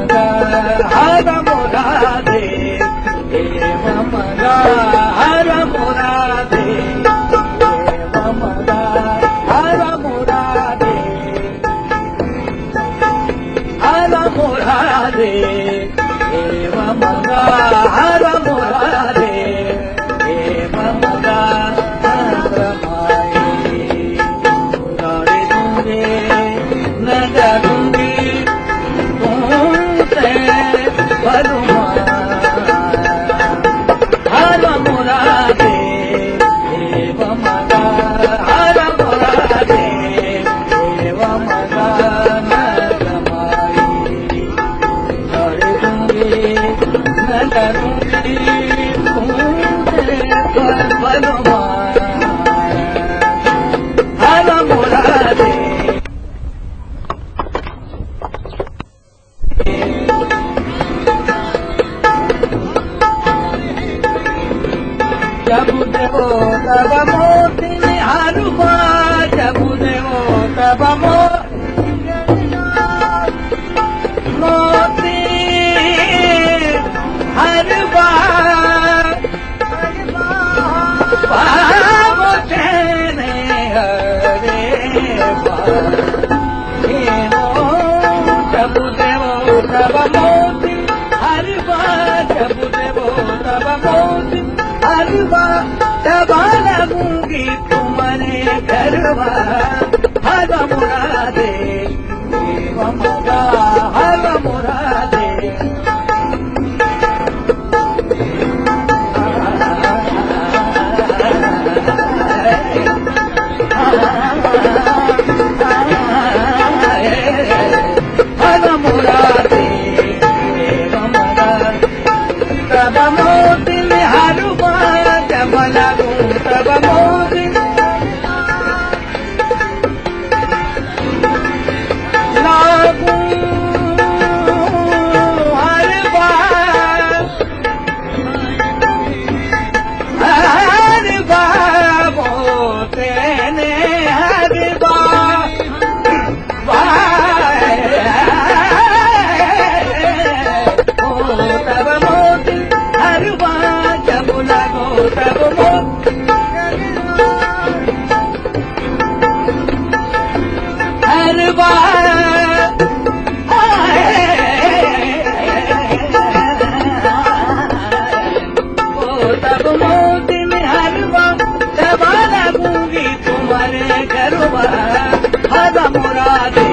मगा हर मुरादे एव मगा हर मुरादे एव मगा हर मुरादे हर मुरादे एव मगा हर मुरादे एव मगा हर मुरादे एव मगा हर मुरादे एव मगा न रमाई करे दूंगी न डरूंगी तुमसे बलुमान हर मुरादे जब देवो तब मोती हरुबा जब देवो तब मोती हरुबा बाबो चेने हरे जब देवो तब मोती हरुबा जब देवो तब मोती हरवा दबा लगूंगी तुम्हारे घरवा हर मुरादे एव मगा हर मुरादे हर मुरादे एव मगा तब मोती हरवा जब लगूं तब मोती लागूं हर बार बोते ने हर तब मोती हर जब लगो तब हर बार तब मोती में हर बार दबा लगूंगी तुम्हारे घरवा हर मुरादे